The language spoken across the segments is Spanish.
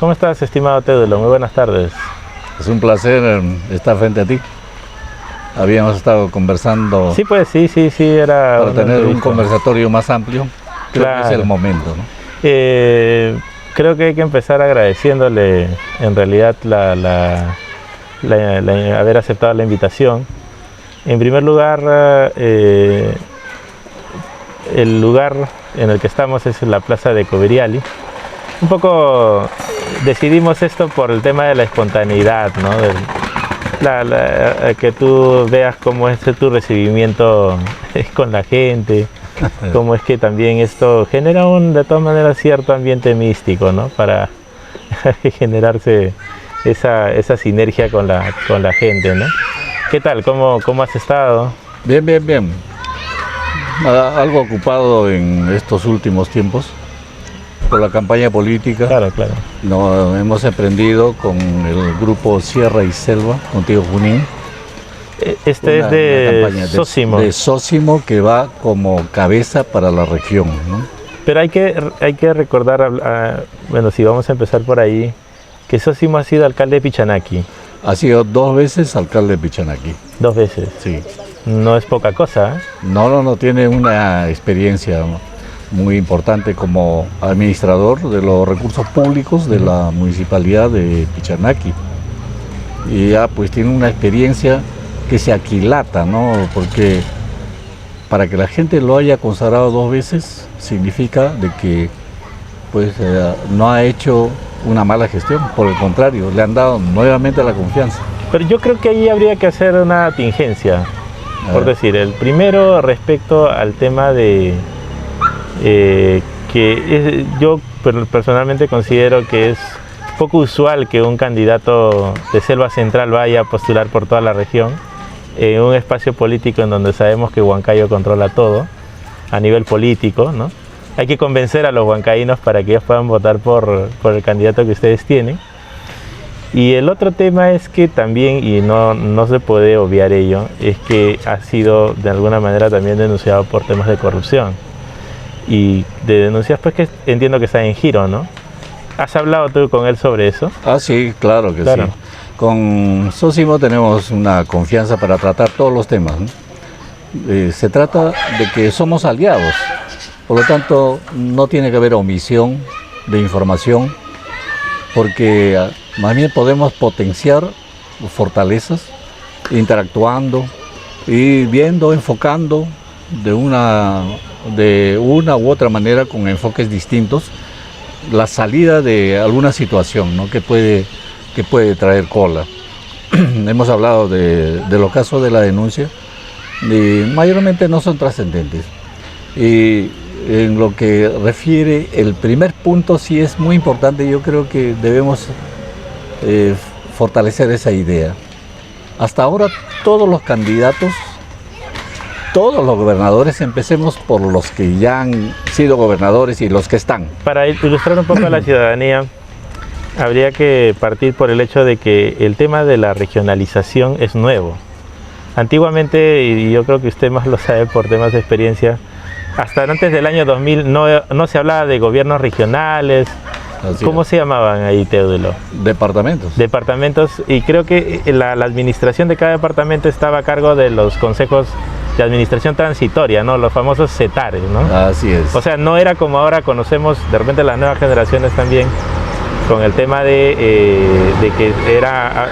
¿Cómo estás, estimado Teodulo? Muy buenas tardes. Es un placer estar frente a ti. Habíamos estado conversando. Sí, pues sí, era para tener un conversatorio más amplio. Creo que es el momento, ¿no? Creo que hay que empezar agradeciéndole en realidad haber aceptado la invitación. En primer lugar, el lugar en el que estamos es la Plaza de Coveriali. Un poco decidimos esto por el tema de la espontaneidad, ¿no? Que tú veas cómo es tu recibimiento con la gente, cómo es que también esto genera de todas maneras cierto ambiente místico, ¿no? Para generarse esa sinergia con la gente, ¿no? ¿Qué tal? ¿Cómo has estado? Bien. Algo ocupado en estos últimos tiempos por la campaña política. Claro. No, hemos emprendido con el grupo Sierra y Selva, Contigo Junín. Este es de Sósimo. De Sósimo, que va como cabeza para la región, ¿no? Pero hay que recordar, bueno, si vamos a empezar por ahí, que Sósimo ha sido alcalde de Pichanaki. Ha sido 2 veces alcalde de Pichanaki. 2 veces. Sí. No es poca cosa, ¿eh? No, tiene una experiencia muy importante como administrador de los recursos públicos de la municipalidad de Pichanaki. Y ya pues tiene una experiencia que se aquilata, ¿no? Porque para que la gente lo haya consagrado 2 veces significa de que pues no ha hecho una mala gestión, por el contrario, le han dado nuevamente la confianza. Pero yo creo que ahí habría que hacer una tingencia, por decir, el primero respecto al tema de yo personalmente considero que es poco usual que un candidato de Selva Central vaya a postular por toda la región en un espacio político en donde sabemos que Huancayo controla todo a nivel político, ¿no? Hay que convencer a los huancaínos para que ellos puedan votar por el candidato que ustedes tienen. Y el otro tema es que también, y no se puede obviar ello, es que ha sido de alguna manera también denunciado por temas de corrupción. Y de denuncias pues que entiendo que está en giro, ¿no? ¿Has hablado tú con él sobre eso? Sí, claro que sí. Con Sósimo tenemos una confianza para tratar todos los temas, ¿no? Se trata de que somos aliados, por lo tanto no tiene que haber omisión de información, porque más bien podemos potenciar fortalezas interactuando y viendo, enfocando de una u otra manera con enfoques distintos la salida de alguna situación, ¿no? que puede traer cola. Hemos hablado de los casos de la denuncia y mayormente no son trascendentes. Y en lo que refiere el primer punto sí es muy importante. Yo creo que debemos fortalecer esa idea. Hasta ahora todos los candidatos, todos los gobernadores, empecemos por los que ya han sido gobernadores y los que están. Para ilustrar un poco a la ciudadanía, habría que partir por el hecho de que el tema de la regionalización es nuevo. Antiguamente, y yo creo que usted más lo sabe por temas de experiencia, hasta antes del año 2000 no se hablaba de gobiernos regionales. ¿Cómo se llamaban ahí, Teodulo? Departamentos. Departamentos, y creo que la administración de cada departamento estaba a cargo de los consejos de administración transitoria, ¿no? Los famosos CETARES, ¿no? Así es. O sea, no era como ahora conocemos de repente las nuevas generaciones también, con el tema de que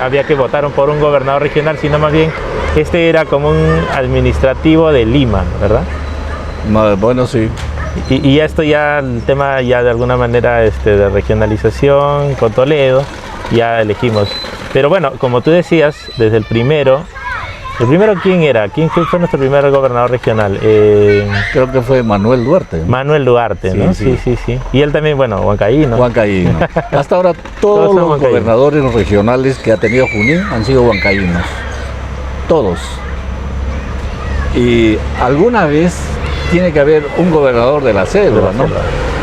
había que votar por un gobernador regional, sino más bien este era como un administrativo de Lima, ¿verdad? Bueno, sí. Y esto ya, el tema ya de alguna manera de regionalización con Toledo, ya elegimos. Pero bueno, como tú decías, desde el primero, ¿quién era? ¿Quién fue nuestro primer gobernador regional? Creo que fue Manuel Duarte. Manuel Duarte, ¿no? Sí. Y él también, bueno, huancaíno. Hasta ahora todos los gobernadores regionales que ha tenido Junín han sido huancaínos. Todos. Y alguna vez tiene que haber un gobernador de la selva, ¿no?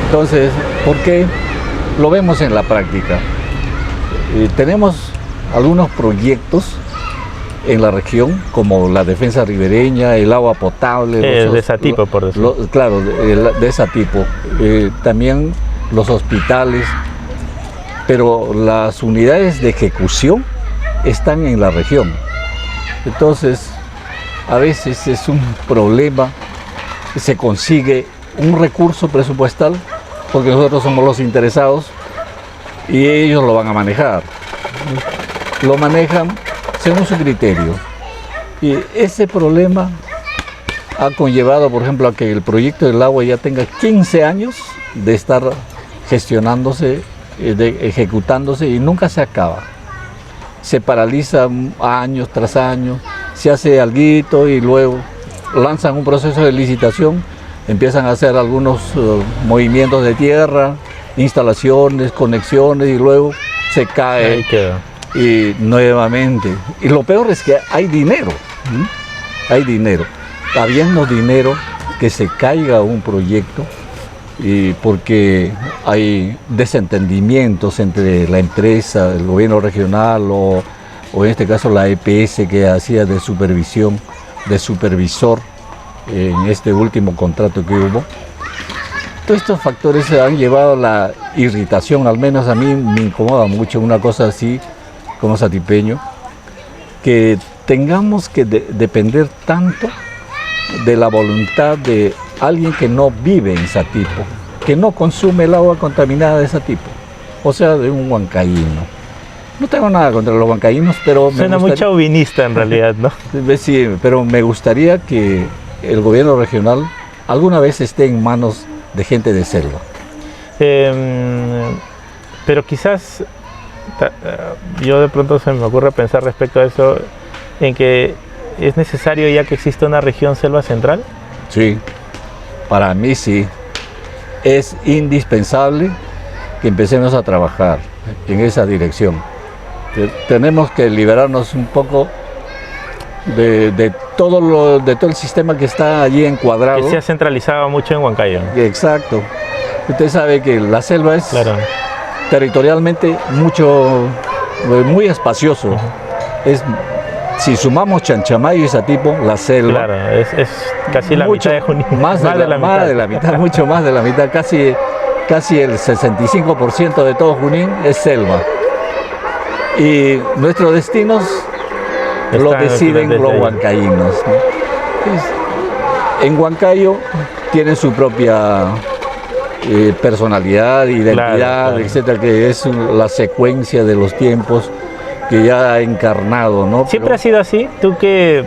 Entonces, ¿por qué? Lo vemos en la práctica. Tenemos algunos proyectos en la región, como la defensa ribereña, el agua potable. De ese tipo, por decirlo. Claro, de ese tipo. También los hospitales. pero las unidades de ejecución están en la región. Entonces, a veces es un problema que se consigue un recurso presupuestal, porque nosotros somos los interesados y ellos lo van a manejar. Lo manejan según su criterio. Y ese problema ha conllevado, por ejemplo, a que el proyecto del agua ya tenga 15 años de estar gestionándose, ejecutándose, y nunca se acaba. Se paraliza años tras años, se hace alguito y luego lanzan un proceso de licitación, empiezan a hacer algunos movimientos de tierra, instalaciones, conexiones, y luego se cae. Ahí queda. Y nuevamente. Y lo peor es que hay dinero. Hay dinero. Habiendo dinero, que se caiga un proyecto, y porque hay desentendimientos entre la empresa, el gobierno regional o en este caso la EPS, que hacía de supervisión, de supervisor en este último contrato que hubo. Todos estos factores se han llevado a la irritación. Al menos a mí me incomoda mucho una cosa así como satipeño, que tengamos que depender tanto de la voluntad de alguien que no vive en Satipo, que no consume el agua contaminada de Satipo, o sea, de un huancaíno. No tengo nada contra los huancaínos, pero suena muy chauvinista en realidad, ¿no? Sí, pero me gustaría que el gobierno regional alguna vez esté en manos de gente de selva. Pero quizás yo de pronto se me ocurre pensar respecto a eso, en que es necesario ya que exista una región selva central. Sí, para mí sí. Es indispensable que empecemos a trabajar en esa dirección. Tenemos que liberarnos un poco de todo el sistema que está allí encuadrado. Que se ha centralizado mucho en Huancayo. Exacto. Usted sabe que la selva es territorialmente muy espacioso. Si sumamos Chanchamayo y Satipo, la selva. Claro, es casi la mitad de Junín. Más de la mitad, mucho más de la mitad. Casi el 65% de todo Junín es selva. Y nuestros destinos lo deciden los huancaínos, ¿no? En Huancayo tienen su propia personalidad, identidad, etcétera, que es la secuencia de los tiempos que ya ha encarnado, ¿no? ¿Siempre ha sido así? Tú que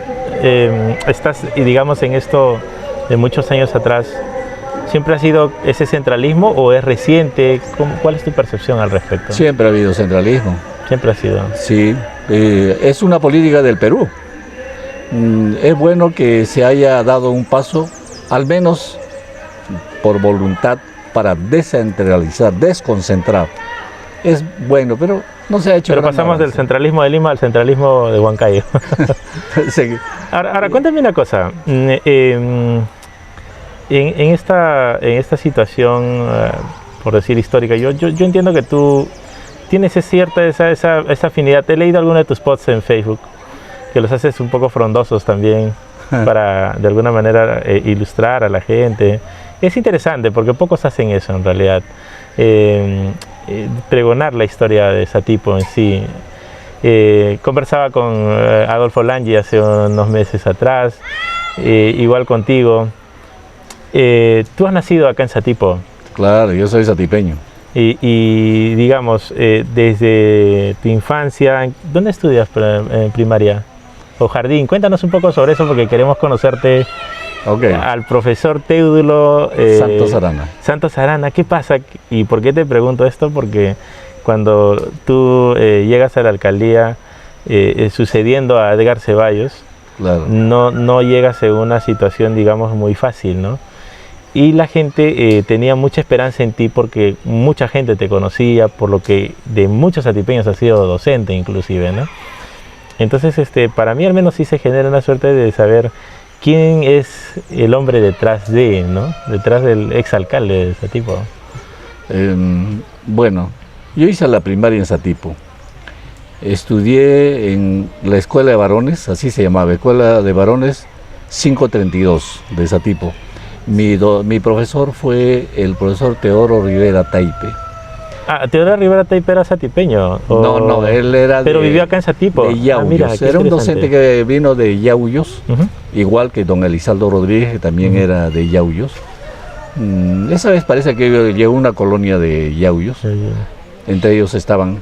estás, digamos, en esto de muchos años atrás, ¿siempre ha sido ese centralismo o es reciente? ¿Cuál es tu percepción al respecto? Siempre ha habido centralismo. Siempre ha sido. Sí, es una política del Perú. Es bueno que se haya dado un paso, al menos por voluntad, para descentralizar, desconcentrar. Es bueno, pero no se ha hecho. Pero pasamos del centralismo de Lima al centralismo de Huancayo. Sí. Ahora, cuéntame una cosa. En esta situación, por decir histórica, yo entiendo que tú tienes esa afinidad. He leído algunos de tus posts en Facebook, que los haces un poco frondosos también, para de alguna manera ilustrar a la gente. Es interesante porque pocos hacen eso en realidad. Pregonar la historia de Satipo en sí. Conversaba con Adolfo Langi hace unos meses atrás, igual contigo. Tú has nacido acá en Satipo. Claro, yo soy satipeño. Y digamos, desde tu infancia, ¿dónde estudias en primaria o jardín? Cuéntanos un poco sobre eso porque queremos conocerte. Okay. Al profesor Teodulo Santos Arana. ¿Qué pasa? ¿Y por qué te pregunto esto? Porque cuando tú llegas a la alcaldía sucediendo a Edgar Ceballos, claro, no llegas en una situación, digamos, muy fácil, ¿no? Y la gente tenía mucha esperanza en ti porque mucha gente te conocía, por lo que de muchos satipeños has sido docente inclusive, ¿no? Entonces, para mí al menos sí se genera una suerte de saber quién es el hombre detrás de, ¿no? Detrás del exalcalde de Satipo. Bueno, yo hice la primaria en Satipo. Estudié en la Escuela de Varones, así se llamaba, Escuela de Varones 532 de Satipo. Mi profesor fue el profesor Teodoro Rivera Taipe. Ah, Teodoro Rivera Taipe era satipeño. No, él era pero vivió acá en Satipo. De Yauyos. Mira, era un docente que vino de Yauyos, igual que don Elizaldo Rodríguez, que también era de Yauyos. Esa vez parece que llegó una colonia de Yauyos. Entre ellos estaban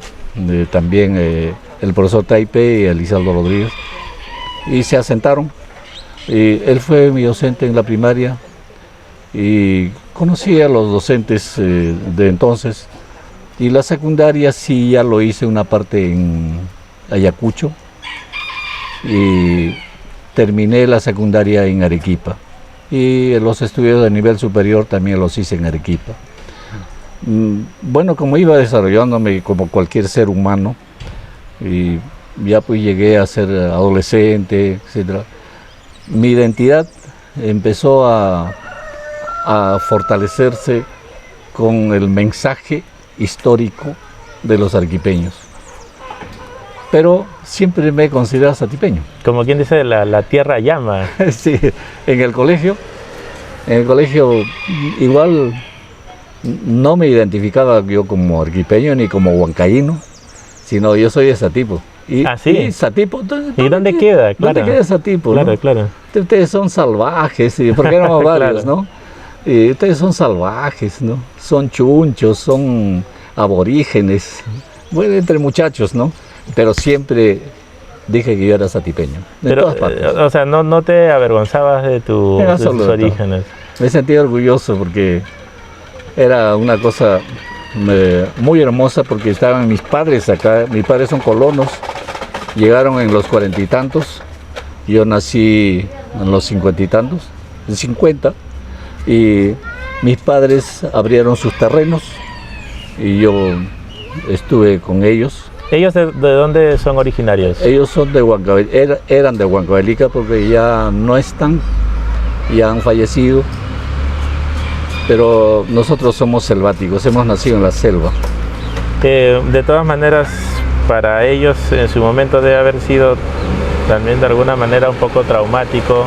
también el profesor Taipe y Elizaldo Rodríguez. Y se asentaron. Y él fue mi docente en la primaria y conocí a los docentes de entonces. Y la secundaria sí ya lo hice una parte en Ayacucho y terminé la secundaria en Arequipa. Y los estudios de nivel superior también los hice en Arequipa. Bueno, como iba desarrollándome como cualquier ser humano, y ya pues llegué a ser adolescente, etc. Mi identidad empezó a fortalecerse con el mensaje histórico de los arequipeños. Pero siempre me he considerado satipeño. Como quien dice, la tierra llama. Sí, en el colegio igual no me identificaba yo como arequipeño ni como huancaíno, sino yo soy de Satipo. ¿Sí? Y Satipo, ¿Y dónde queda? Claro. ¿Dónde queda Satipo? Claro, ¿no? Claro. Ustedes son salvajes, porque éramos varios, claro. ¿No? Y ustedes son salvajes, ¿no? Son chunchos, son aborígenes, bueno, entre muchachos, ¿no? Pero siempre dije que yo era satipeño, de todas partes. O sea, no te avergonzabas de tus orígenes. Me sentí orgulloso porque era una cosa muy hermosa, porque estaban mis padres acá. Mis padres son colonos, llegaron en los 40 y tantos, yo nací en los 50 y tantos, en 50, y mis padres abrieron sus terrenos y yo estuve con ellos. ¿Ellos de dónde son originarios? Ellos son de Huancavelica, eran de Huancavelica, porque ya no están, ya han fallecido, pero nosotros somos selváticos, hemos nacido en la selva. De todas maneras, para ellos en su momento debe haber sido también de alguna manera un poco traumático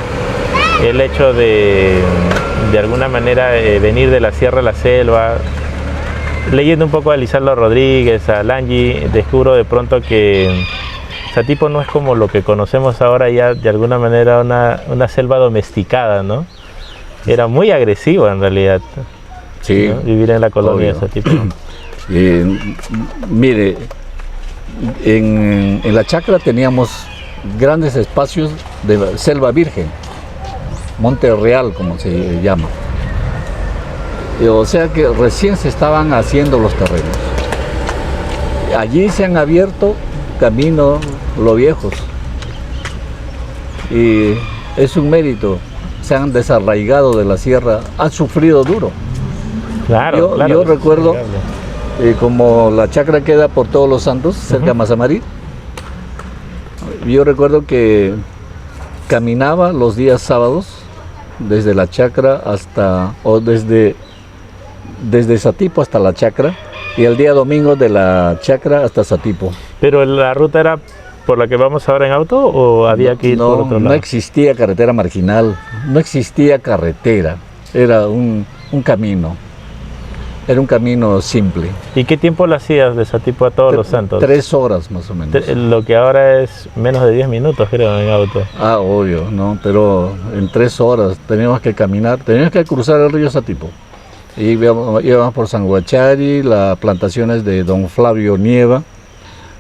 el hecho de alguna manera venir de la sierra a la selva. Leyendo un poco a Elizaldo Rodríguez, a Langi, descubro de pronto que Satipo no es como lo que conocemos ahora, ya de alguna manera una selva domesticada, ¿no? Era muy agresivo en realidad, sí, ¿no? Vivir en la colonia de Satipo. Mire, en la chacra teníamos grandes espacios de selva virgen, Monte Real, como se llama. O sea que recién se estaban haciendo los terrenos. Allí se han abierto caminos los viejos. Y es un mérito. Se han desarraigado de la sierra, han sufrido duro. Claro, yo recuerdo, como la chacra queda por Todos los Santos, cerca de Mazamarí, yo recuerdo que caminaba los días sábados desde la chacra desde Satipo hasta la chacra, y el día domingo de la chacra hasta Satipo. ¿Pero la ruta era por la que vamos ahora en auto o había que ir por otro lado? No existía carretera marginal, no existía carretera, era un camino. Era un camino simple. ¿Y qué tiempo lo hacías de Satipo a Todos los Santos? 3 horas más o menos. Lo que ahora es menos de 10 minutos, creo, en auto. Ah, obvio, ¿no? Pero en 3 horas teníamos que caminar, teníamos que cruzar el río Satipo. Y íbamos por San Guachari, las plantaciones de don Flavio Nieva,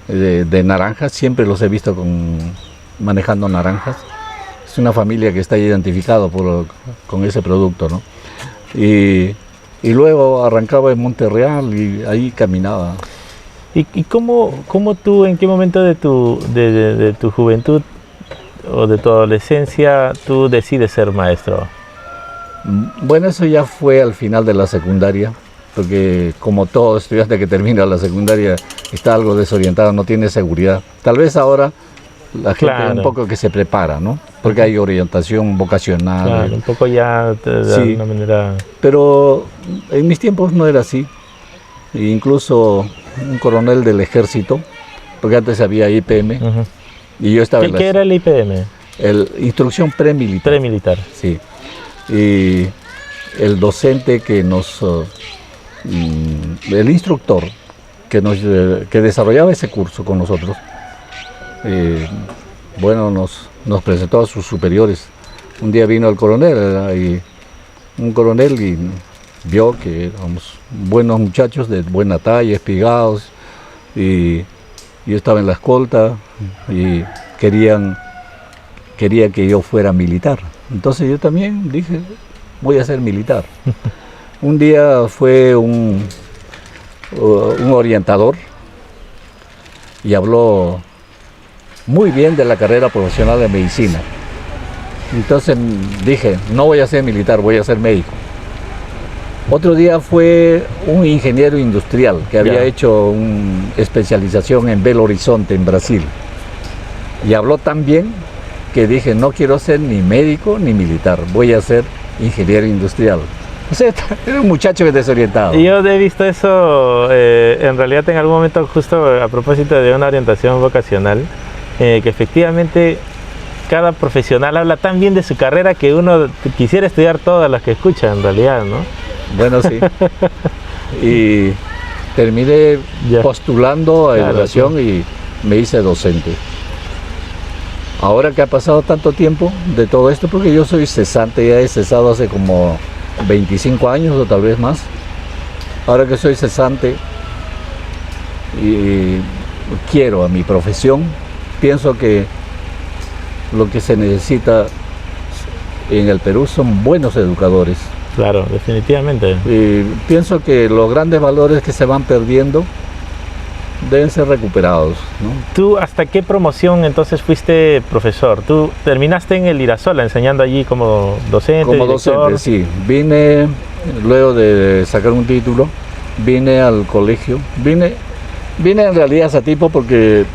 de naranjas, siempre los he visto manejando naranjas. Es una familia que está identificado con ese producto, ¿no? Y luego arrancaba en Monte Real y ahí caminaba. ¿Y cómo tú, en qué momento de tu juventud o de tu adolescencia tú decides ser maestro? Bueno, eso ya fue al final de la secundaria, porque como todo estudiante que termina la secundaria está algo desorientado, no tiene seguridad. Tal vez ahora la gente un poco que se prepara, ¿no? Porque hay orientación vocacional. Claro, un poco ya de una manera... Pero en mis tiempos no era así. Incluso un coronel del ejército, porque antes había IPM, y yo estaba ¿Qué era el IPM? Instrucción Premilitar. Premilitar. Sí. Y el docente que el instructor que desarrollaba ese curso con nosotros, bueno, nos presentó a sus superiores. Un día vino el coronel, un coronel, y vio que éramos buenos muchachos de buena talla, espigados, y yo estaba en la escolta y quería que yo fuera militar. Entonces yo también dije, voy a ser militar. Un día fue un orientador y habló muy bien de la carrera profesional de medicina. Entonces dije, no voy a ser militar, voy a ser médico. Otro día fue un ingeniero industrial que había hecho una especialización en Belo Horizonte, en Brasil. Y habló tan bien que dije, no quiero ser ni médico ni militar, voy a ser ingeniero industrial. O sea, era un muchacho desorientado. Yo he visto eso, en realidad en algún momento, justo a propósito de una orientación vocacional, que efectivamente cada profesional habla tan bien de su carrera que uno quisiera estudiar todas las que escucha en realidad, ¿no? Bueno, sí. Y terminé postulando a educación y me hice docente. Ahora que ha pasado tanto tiempo de todo esto, porque yo soy cesante, ya he cesado hace como 25 años o tal vez más. Ahora que soy cesante y quiero a mi profesión, pienso que lo que se necesita en el Perú son buenos educadores. Claro, definitivamente. Y pienso que los grandes valores que se van perdiendo deben ser recuperados, ¿no? ¿Tú hasta qué promoción entonces fuiste profesor? ¿Tú terminaste en el Irasola enseñando allí como docente? Como docente, sí. Vine, luego de sacar un título, vine al colegio. Vine en realidad a Satipo porque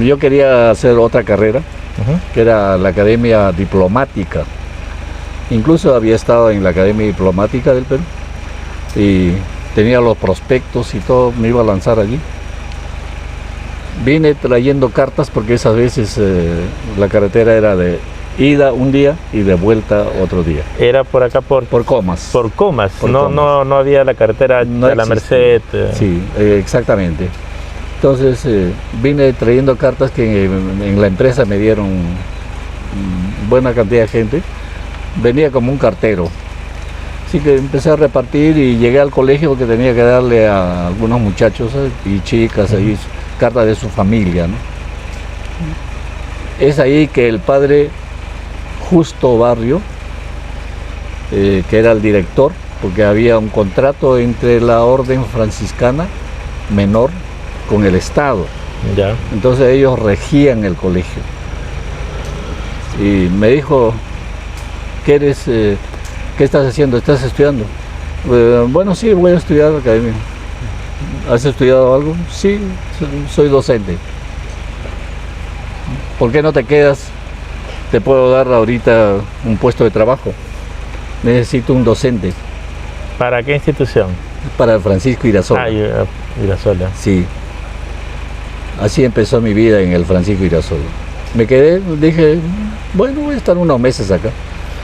yo quería hacer otra carrera, que era la Academia Diplomática. Incluso había estado en la Academia Diplomática del Perú y tenía los prospectos y todo, me iba a lanzar allí. Vine trayendo cartas porque esas veces la carretera era de ida un día y de vuelta otro día. Era por acá por Comas. Por Comas, Por no, Comas. No había la carretera No de la existía. Merced. Sí, exactamente. Entonces vine trayendo cartas que en la empresa me dieron buena cantidad de gente. Venía como un cartero. Así que empecé a repartir y llegué al colegio porque tenía que darle a algunos muchachos y chicas ahí cartas de su familia, ¿no? Es ahí que el padre Justo Barrio, que era el director, porque había un contrato entre la orden franciscana menor con el Estado. Ya. Entonces ellos regían el colegio. Y me dijo, ¿qué estás haciendo? ¿Estás estudiando? Bueno, sí, voy a estudiar academia. ¿Has estudiado algo? Sí, soy docente. ¿Por qué no te quedas? Te puedo dar ahorita un puesto de trabajo. Necesito un docente. ¿Para qué institución? Para Francisco Irasola. Irasola. Sí. Así empezó mi vida en el Francisco Irasola. Me quedé, dije, bueno, voy a estar unos meses acá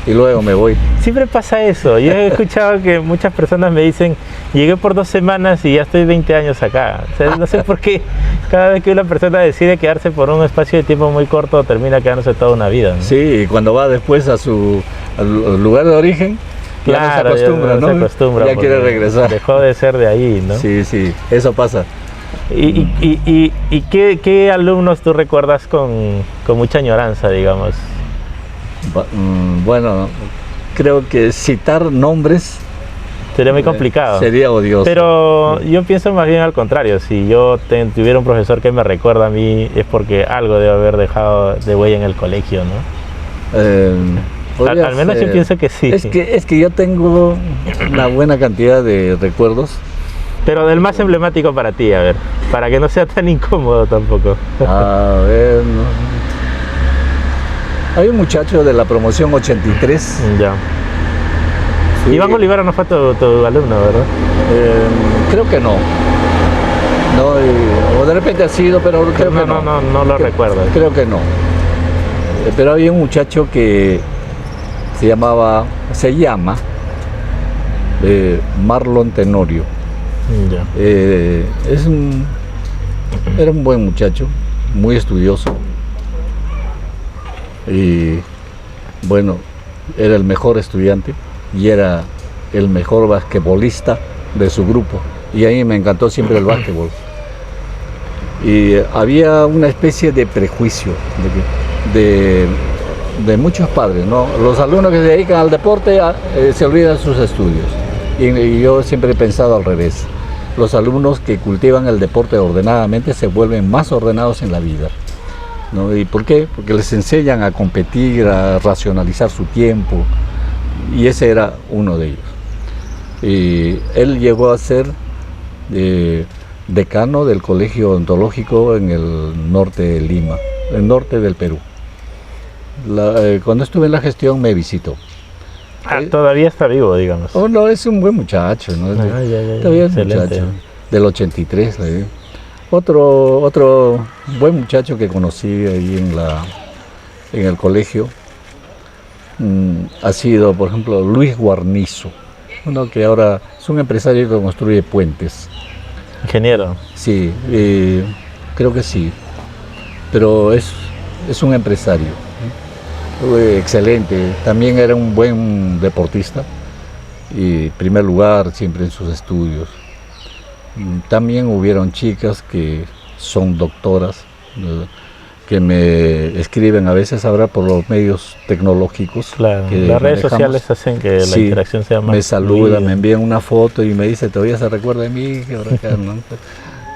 y luego me voy. Siempre pasa eso. Yo he escuchado que muchas personas me dicen, llegué por 2 semanas y ya estoy 20 años acá. O sea, no sé por qué cada vez que una persona decide quedarse por un espacio de tiempo muy corto, termina quedándose toda una vida, ¿no? Sí, y cuando va después al lugar de origen, claro, ya no se acostumbra, ya no se acostumbra, ya quiere regresar. Dejó de ser de ahí, ¿no? Sí, sí, eso pasa. ¿Y qué alumnos tú recuerdas con mucha añoranza, digamos? Bueno, creo que citar nombres sería muy complicado. Sería odioso. Pero yo pienso más bien al contrario. Si yo tuviera un profesor que me recuerda a mí, es porque algo debe haber dejado de huella en el colegio, ¿no? Al menos yo pienso que sí. Es que yo tengo una buena cantidad de recuerdos. Pero del más emblemático para ti, a ver, para que no sea tan incómodo tampoco. A ver, hay un muchacho de la promoción 83. Ya. Sí. Iván Olivera no fue tu alumno, ¿verdad? Creo que no. O de repente ha sido, pero creo que no. No lo recuerdo. Creo que no. Pero había un muchacho que se llama Marlon Tenorio. Ya. Era un buen muchacho, muy estudioso y bueno, era el mejor estudiante y era el mejor basquetbolista de su grupo, y a mí me encantó siempre el básquetbol. Y había una especie de prejuicio de muchos padres, ¿no? Los alumnos que se dedican al deporte se olvidan de sus estudios, y yo siempre he pensado al revés. Los alumnos que cultivan el deporte ordenadamente se vuelven más ordenados en la vida, ¿no? ¿Y por qué? Porque les enseñan a competir, a racionalizar su tiempo, y ese era uno de ellos. Y él llegó a ser decano del Colegio Odontológico en el norte de Lima, el norte del Perú. Cuando estuve en la gestión me visitó. Todavía está vivo, digamos. Oh, no, es un buen muchacho, ¿no? Todavía es un muchacho, del 83. Otro buen muchacho que conocí ahí en el colegio ha sido, por ejemplo, Luis Guarnizo, uno que ahora es un empresario que construye puentes. Ingeniero. Sí, creo que sí, pero es un empresario. Excelente, también era un buen deportista y primer lugar siempre en sus estudios. También hubieron chicas que son doctoras, que me escriben a veces ahora por los medios tecnológicos. Claro, que las redes sociales hacen que la interacción sea más me saludan, fluida. Me envían una foto y me dice, todavía se recuerda de mí, que ahora acá, ¿no?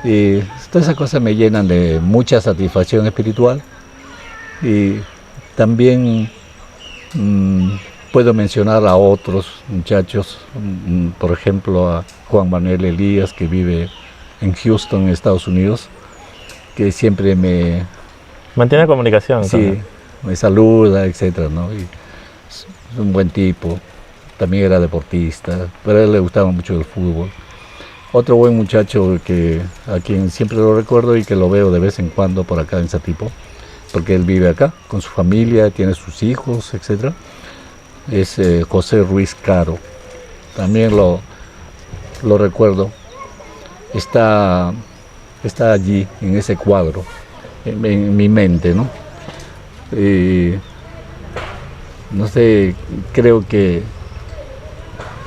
Y todas esas cosas me llenan de mucha satisfacción espiritual. Y también puedo mencionar a otros muchachos, por ejemplo a Juan Manuel Elías, que vive en Houston, Estados Unidos, que siempre me mantiene comunicación. Sí, también. Me saluda, etcétera, ¿no? Y es un buen tipo, también era deportista, pero a él le gustaba mucho el fútbol. Otro buen muchacho a quien siempre lo recuerdo y que lo veo de vez en cuando por acá en Satipo, porque él vive acá con su familia, tiene sus hijos, etcétera, es José Ruiz Caro. También lo recuerdo. Está allí en ese cuadro, en mi mente, ¿no? Y no sé, creo que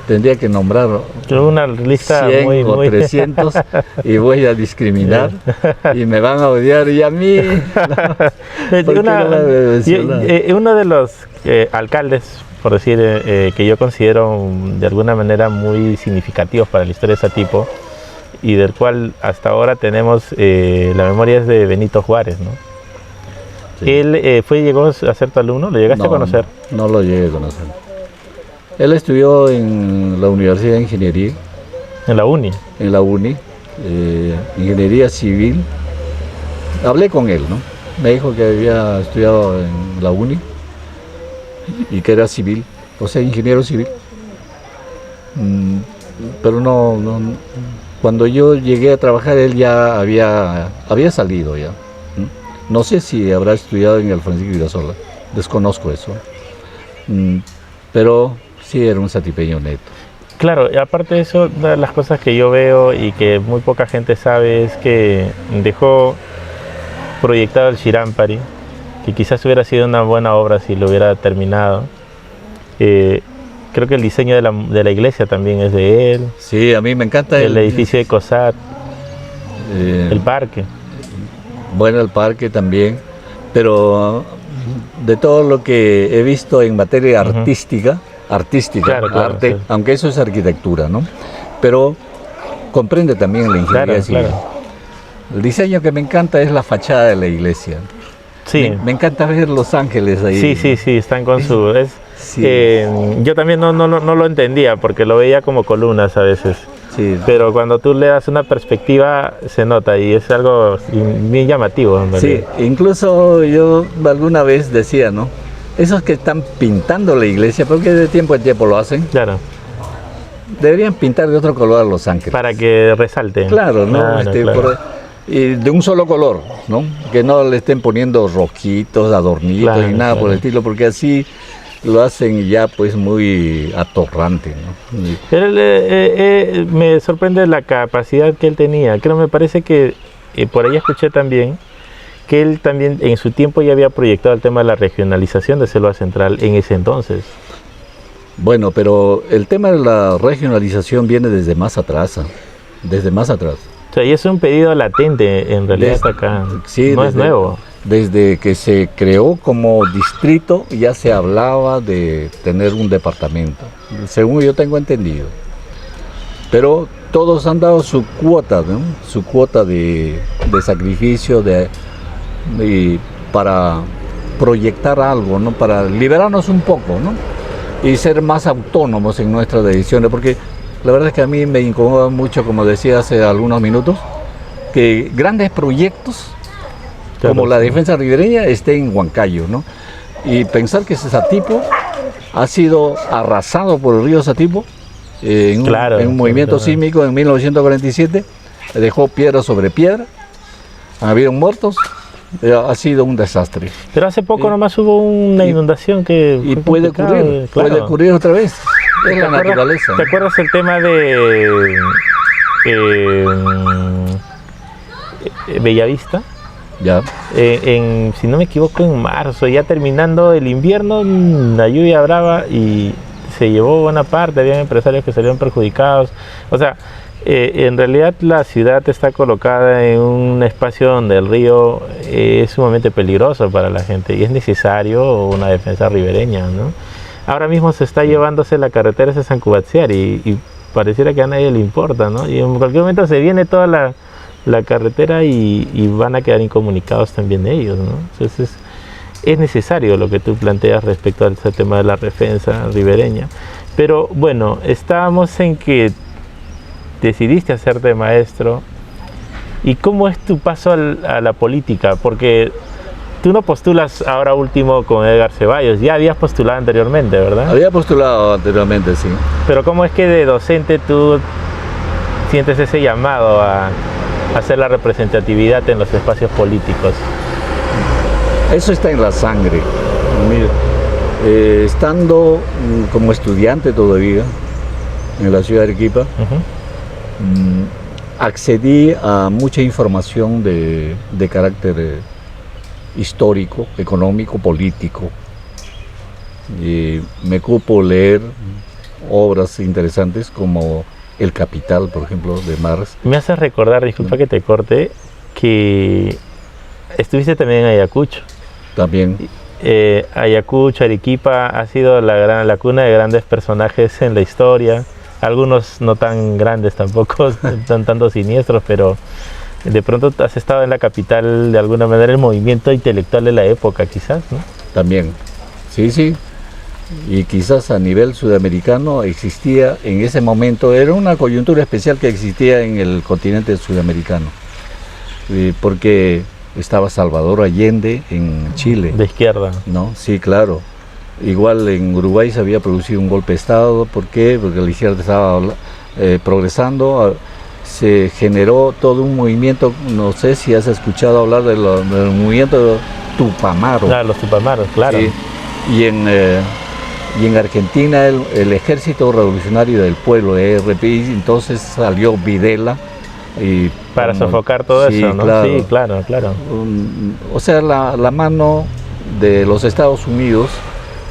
tendría que nombrar una lista 100 muy, o 300 y voy a discriminar y me van a odiar, y a mí uno de los alcaldes, por decir, que yo considero de alguna manera muy significativos para la historia de Satipo y del cual hasta ahora tenemos la memoria, es de Benito Juárez, ¿no? Sí. Él llegó a ser tu alumno, ¿lo llegaste a conocer? No lo llegué a conocer. Él estudió en la Universidad de Ingeniería. ¿En la uni? En la uni, Ingeniería Civil. Hablé con él, ¿no? Me dijo que había estudiado en la uni y que era civil, o sea, ingeniero civil. Pero no, cuando yo llegué a trabajar él ya había salido ya. No sé si habrá estudiado en el Francisco Virasola, desconozco eso. Pero sí era un satipeño neto. Claro, y aparte de eso, una de las cosas que yo veo y que muy poca gente sabe es que dejó proyectado el Shirampari, que quizás hubiera sido una buena obra si lo hubiera terminado. Creo que el diseño de la iglesia también es de él. Sí, a mí me encanta el edificio de COSAT, el parque. Bueno, el parque también, pero de todo lo que he visto en materia artística, claro, arte, sí. Aunque eso es arquitectura, ¿no? Pero comprende también la ingeniería civil. Claro. El diseño que me encanta es la fachada de la iglesia. Sí. Me encanta ver los ángeles ahí. Sí, están con su... yo también no lo entendía porque lo veía como columnas a veces. Sí. Pero cuando tú le das una perspectiva se nota y es algo bien llamativo. Sí, incluso yo alguna vez decía, ¿no? Esos que están pintando la iglesia, porque de tiempo en tiempo lo hacen. Claro. Deberían pintar de otro color a los ángeles. Para que resalte. Claro, ¿no? Claro. Y de un solo color, ¿no? Que no le estén poniendo rojitos, adornitos, ni nada por el estilo, porque así lo hacen ya pues muy atorrante, ¿no? Pero me sorprende la capacidad que él tenía. Creo, me parece que por ahí escuché también que él también en su tiempo ya había proyectado el tema de la regionalización de Selva Central en ese entonces. Bueno, pero el tema de la regionalización viene desde más atrás, desde más atrás. O sea, y es un pedido latente en realidad acá, sí, no es nuevo. Desde que se creó como distrito ya se hablaba de tener un departamento, según yo tengo entendido. Pero todos han dado su cuota, ¿no? Su cuota de sacrificio para proyectar algo, ¿no? Para liberarnos un poco, ¿no? Y ser más autónomos en nuestras decisiones, porque la verdad es que a mí me incomoda mucho, como decía hace algunos minutos, que grandes proyectos como la defensa ribereña esté en Huancayo, ¿no? Y pensar que ese Satipo ha sido arrasado por el río Satipo en un movimiento sísmico en 1947, dejó piedra sobre piedra, ha habido muertos, ha sido un desastre. Pero hace poco nomás hubo una inundación que... Y puede ocurrir, puede ocurrir otra vez, es la naturaleza. ¿Te acuerdas el tema de Bellavista? Ya. Si no me equivoco, en marzo, ya terminando el invierno, la lluvia brava y se llevó buena parte, habían empresarios que salieron perjudicados. O sea, en realidad la ciudad está colocada en un espacio donde el río es sumamente peligroso para la gente y es necesario una defensa ribereña, ¿no? Ahora mismo se está llevándose la carretera hacia San Cubatziar y pareciera que a nadie le importa, ¿no? Y en cualquier momento se viene toda la carretera y van a quedar incomunicados también ellos, ¿no? Entonces es necesario lo que tú planteas respecto al tema de la defensa ribereña. Pero bueno, estábamos en que decidiste hacerte maestro. ¿Y cómo es tu paso a la política? Porque tú no postulas ahora último con Edgar Ceballos, ya habías postulado anteriormente, ¿verdad? Había postulado anteriormente, sí. Pero ¿cómo es que de docente tú sientes ese llamado a hacer la representatividad en los espacios políticos? Eso está en la sangre. Mira, estando como estudiante todavía en la ciudad de Arequipa, accedí a mucha información de carácter histórico, económico, político. Y me cupo leer obras interesantes como El Capital, por ejemplo, de Marx. Me hace recordar, disculpa que te corte, que estuviste también en Ayacucho. También. Ayacucho, Arequipa ha sido la cuna de grandes personajes en la historia, algunos no tan grandes tampoco, tan tanto siniestros, pero de pronto has estado en la capital de alguna manera, el movimiento intelectual de la época quizás, ¿no? También, sí, sí. Y quizás a nivel sudamericano existía en ese momento, era una coyuntura especial que existía en el continente sudamericano, porque estaba Salvador Allende en Chile. De izquierda. ¿No? Sí, claro. Igual en Uruguay se había producido un golpe de Estado. ¿Por qué? Porque la izquierda estaba progresando. Se generó todo un movimiento, no sé si has escuchado hablar del movimiento Tupamaro. Ah, los Tupamaros, claro. Sí. Y en Argentina el Ejército Revolucionario del Pueblo, ERPI, entonces salió Videla. Y para sofocar todo eso, ¿no? Claro. Sí, claro, claro. O sea, la mano de los Estados Unidos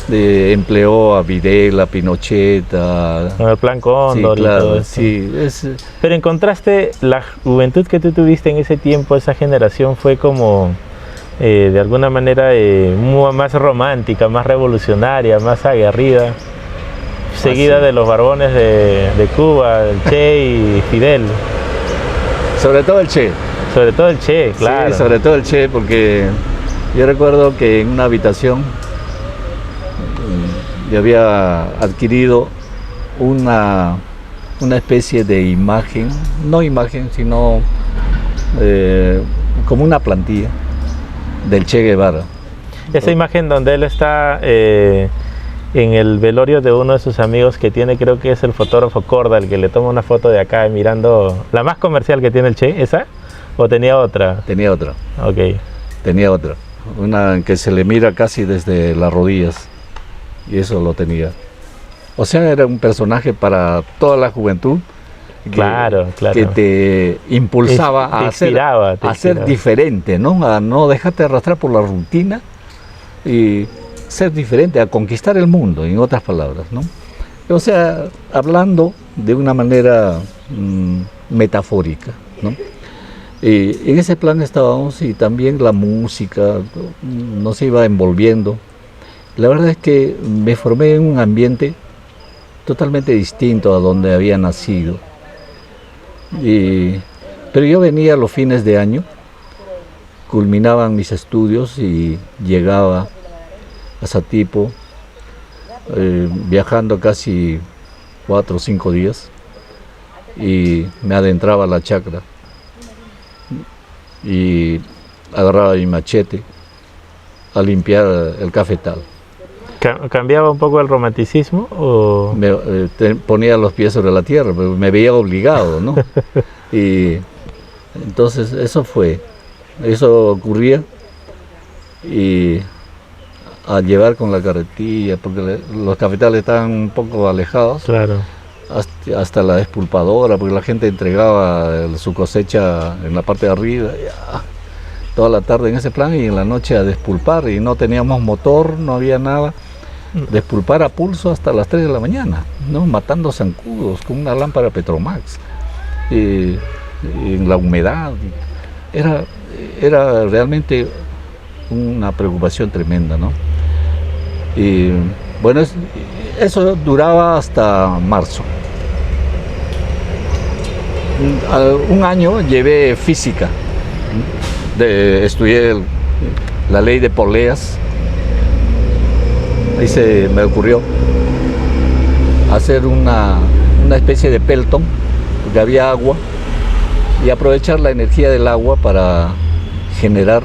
empleó a Videla, Pinochet, el Plan Cóndor, sí, claro, y todo eso. Sí, Pero encontraste la juventud que tú tuviste en ese tiempo, esa generación fue como de alguna manera más romántica, más revolucionaria, más aguerrida, seguida de los barbones de Cuba, el Che y Fidel. Sobre todo el Che. Sobre todo el Che, claro. Sí, sobre todo el Che, porque yo recuerdo que en una habitación yo había adquirido una especie de imagen, no imagen, sino como una plantilla del Che Guevara. Esa imagen donde él está en el velorio de uno de sus amigos que tiene, creo que es el fotógrafo Corda, el que le toma una foto de acá mirando, la más comercial que tiene el Che, ¿esa? ¿O tenía otra? Tenía otra. Ok. Tenía otra, una que se le mira casi desde las rodillas. y eso lo tenía. O sea, era un personaje para toda la juventud que te impulsaba a ser diferente, ¿no? A no dejarte arrastrar por la rutina y ser diferente, a conquistar el mundo, en otras palabras, ¿no? O sea, hablando de una manera metafórica, ¿no? Y en ese plan estábamos, y también la música nos iba envolviendo. La verdad es que me formé en un ambiente totalmente distinto a donde había nacido. Pero yo venía los fines de año, culminaban mis estudios y llegaba a Satipo, viajando casi 4 o 5 días, y me adentraba a la chacra y agarraba mi machete a limpiar el cafetal. ¿Cambiaba un poco el romanticismo? ¿O? Ponía los pies sobre la tierra, pero me veía obligado, ¿no? Y entonces eso ocurría, y al llevar con la carretilla, porque los cafetales estaban un poco alejados, claro, hasta la despulpadora, porque la gente entregaba su cosecha en la parte de arriba, toda la tarde en ese plan, y en la noche a despulpar, y no teníamos motor, no había nada. Despulpar a pulso hasta las 3 de la mañana, ¿no? Matando zancudos con una lámpara Petromax, en la humedad. Era realmente una preocupación tremenda, ¿no? Y bueno, eso duraba hasta marzo. Un año llevé física, estudié la ley de poleas. Ahí se me ocurrió hacer una especie de pelton, porque había agua, y aprovechar la energía del agua para generar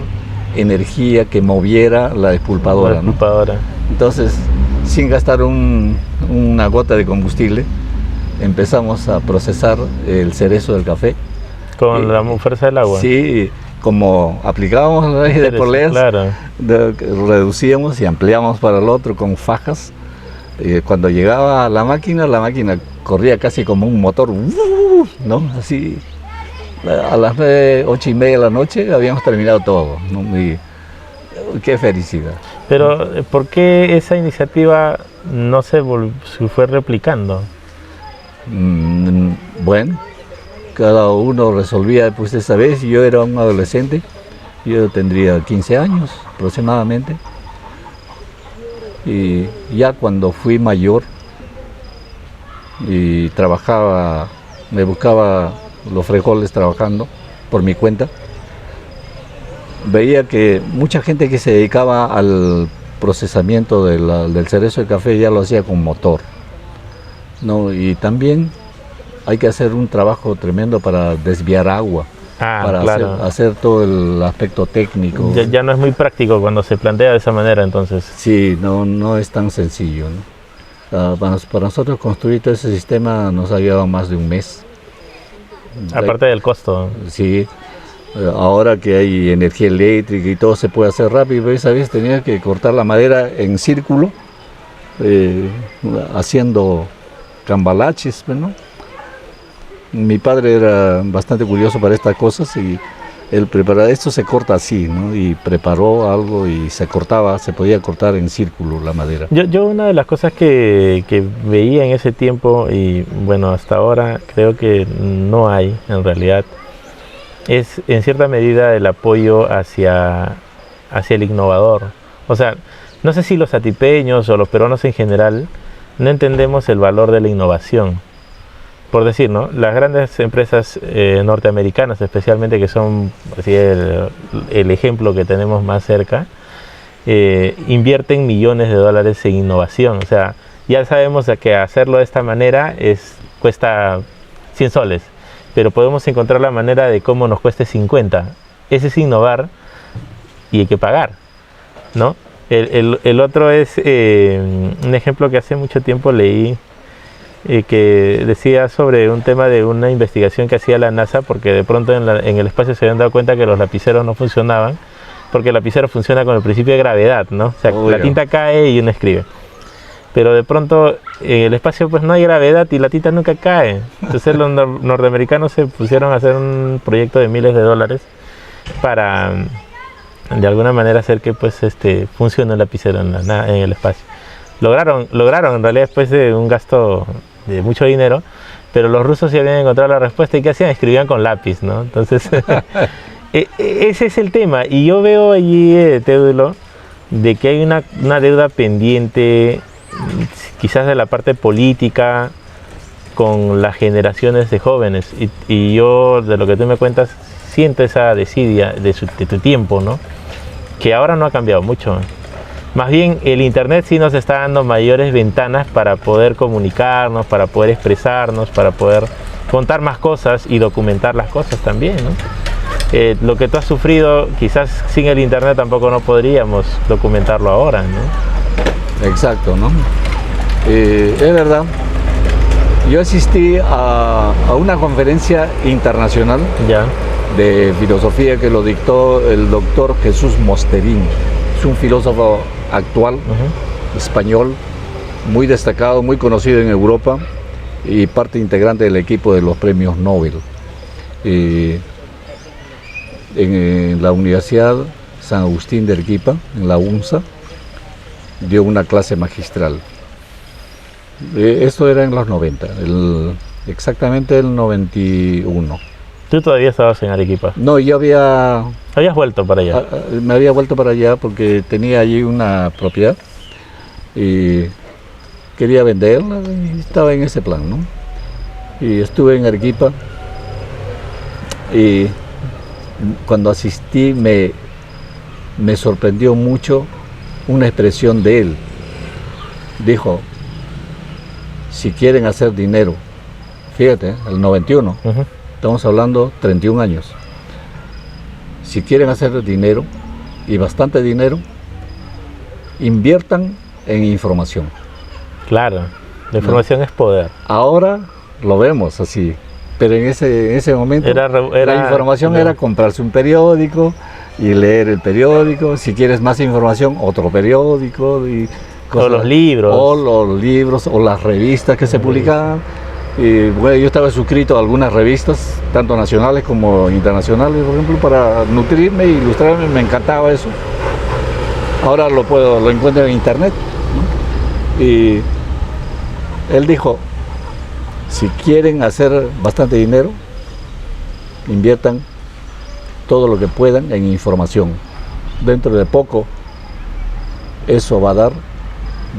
energía que moviera la despulpadora, ¿no? Entonces, sin gastar una gota de combustible, empezamos a procesar el cerezo del café. ¿Con la fuerza del agua? Sí, como aplicábamos la ley de poleas, claro, reducíamos y ampliábamos para el otro con fajas. Cuando llegaba a la máquina corría casi como un motor, ¿no? Así, a las 8:30 de la noche habíamos terminado todo, ¿no? Y qué felicidad. Pero, ¿por qué esa iniciativa no se fue replicando? Bueno, cada uno resolvía pues esa vez. Yo era un adolescente, yo tendría 15 años aproximadamente, y ya cuando fui mayor y trabajaba, me buscaba los frijoles trabajando por mi cuenta, veía que mucha gente que se dedicaba al procesamiento del cerezo de café ya lo hacía con motor, ¿no? Y también hay que hacer un trabajo tremendo para desviar agua, para hacer todo el aspecto técnico. Ya no es muy práctico cuando se plantea de esa manera, entonces. Sí, no es tan sencillo, ¿no? Para nosotros construir todo ese sistema nos ha llevado más de un mes. Aparte del costo. Sí, ahora que hay energía eléctrica y todo se puede hacer rápido, pero esa vez tenía que cortar la madera en círculo, haciendo cambalaches, ¿no? Mi padre era bastante curioso para estas cosas, y él preparaba, esto se corta así, ¿no? Y preparó algo y se podía cortar en círculo la madera. Yo una de las cosas que veía en ese tiempo, y bueno, hasta ahora creo que no hay en realidad, es en cierta medida el apoyo hacia el innovador. O sea, no sé si los satipeños o los peruanos en general no entendemos el valor de la innovación. Por decir, ¿no? Las grandes empresas norteamericanas, especialmente, que son así el ejemplo que tenemos más cerca, invierten millones de dólares en innovación. O sea, ya sabemos que hacerlo de esta manera cuesta 100 soles, pero podemos encontrar la manera de cómo nos cueste 50. Ese es innovar, y hay que pagar, ¿no? El otro es un ejemplo que hace mucho tiempo leí, que decía sobre un tema de una investigación que hacía la NASA, porque de pronto en el espacio se habían dado cuenta que los lapiceros no funcionaban, porque el lapicero funciona con el principio de gravedad, ¿no? O sea, la tinta cae y uno escribe. pero de pronto en el espacio pues no hay gravedad y la Tita nunca cae. Entonces los norteamericanos se pusieron a hacer un proyecto de miles de dólares para de alguna manera hacer que pues funcione el lapicero en el espacio. Lograron en realidad después de un gasto de mucho dinero, pero los rusos ya habían encontrado la respuesta y ¿qué hacían? Escribían con lápiz, ¿no? Entonces ese es el tema, y yo veo allí, Teodulo, de que hay una deuda pendiente, quizás de la parte política, con las generaciones de jóvenes, y yo, de lo que tú me cuentas, siento esa desidia de tu tiempo, ¿no? Que ahora no ha cambiado mucho. Más bien el internet sí nos está dando mayores ventanas para poder comunicarnos, para poder expresarnos, para poder contar más cosas y documentar las cosas también, ¿no? Lo que tú has sufrido, quizás sin el internet tampoco no podríamos documentarlo ahora, ¿no? Exacto, ¿no? Es verdad. Yo asistí a una conferencia internacional de filosofía que lo dictó el doctor Jesús Mosterín. Es un filósofo actual, español, muy destacado, muy conocido en Europa y parte integrante del equipo de los premios Nobel. En la Universidad San Agustín de Arequipa, en la UNSA, dio una clase magistral. Esto era en los 90, exactamente el 91. ¿Tú todavía estabas en Arequipa? No, yo ¿Habías vuelto para allá? Me había vuelto para allá porque tenía allí una propiedad y quería venderla y estaba en ese plan, ¿no? Y estuve en Arequipa y cuando asistí me sorprendió mucho una expresión de él. Dijo, si quieren hacer dinero, fíjate, el 91, estamos hablando 31 años, si quieren hacer dinero, y bastante dinero, inviertan en información. Claro, la información es poder. Ahora lo vemos así, pero en ese momento la información era comprarse un periódico y leer el periódico. Si quieres más información, otro periódico. O los libros. O las revistas que se publicaban. Y bueno, yo estaba suscrito a algunas revistas, tanto nacionales como internacionales, por ejemplo, para nutrirme e ilustrarme. Me encantaba eso. Ahora lo encuentro en internet, ¿no? Y él dijo, si quieren hacer bastante dinero, inviertan todo lo que puedan en información. Dentro de poco, eso va a dar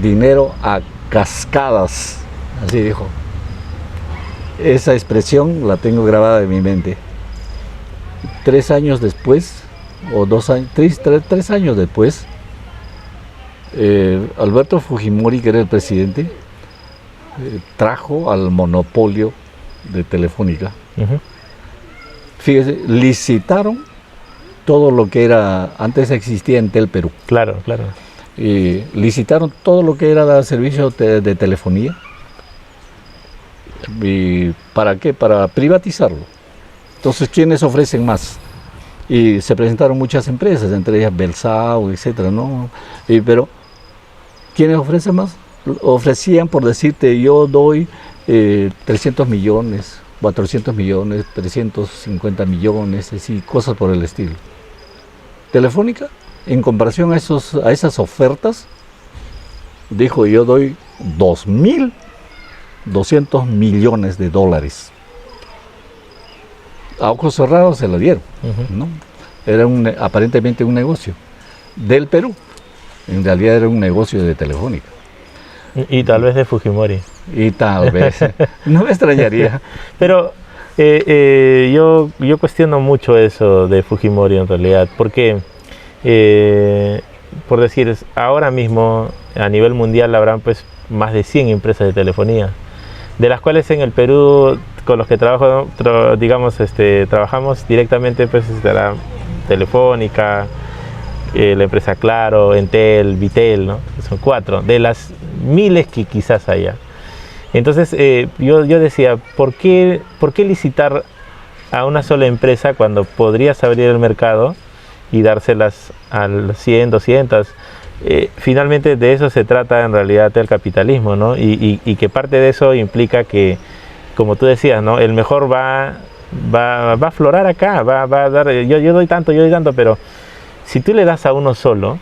dinero a cascadas, así dijo. Esa expresión la tengo grabada en mi mente. 3 años después, o 2 años, 3 años después, Alberto Fujimori, que era el presidente, trajo al monopolio de Telefónica. Fíjese, licitaron todo lo que era, antes existía Entel Perú. Claro, claro. Licitaron todo lo que era servicio de telefonía. ¿Y para qué? Para privatizarlo. Entonces, ¿quiénes ofrecen más? Y se presentaron muchas empresas, entre ellas Belsao, etcétera, ¿no? Pero, ¿quiénes ofrecen más? Ofrecían, por decirte, yo doy 300 millones, 400 millones, 350 millones, así, cosas por el estilo. Telefónica, en comparación a esas ofertas, dijo, yo doy 2.200 millones de dólares. A ojos cerrados se lo dieron, ¿no? Era aparentemente un negocio del Perú. En realidad era un negocio de Telefónica. Y tal vez de Fujimori. Y tal vez. No me extrañaría. Pero yo cuestiono mucho eso de Fujimori en realidad, porque, por decir, ahora mismo a nivel mundial habrán pues más de 100 empresas de telefonía, de las cuales en el Perú, con los que trabajamos directamente, pues estará Telefónica, la empresa Claro, Entel, Vitel, ¿no? Son 4 de las miles que quizás haya. Entonces yo decía, ¿por qué licitar a una sola empresa cuando podrías abrir el mercado y dárselas a 100, 200? finalmente de eso se trata en realidad el capitalismo, ¿no? Y que parte de eso implica que, como tú decías, ¿no? El mejor va a aflorar acá, va a dar, yo doy tanto, pero si tú le das a uno solo,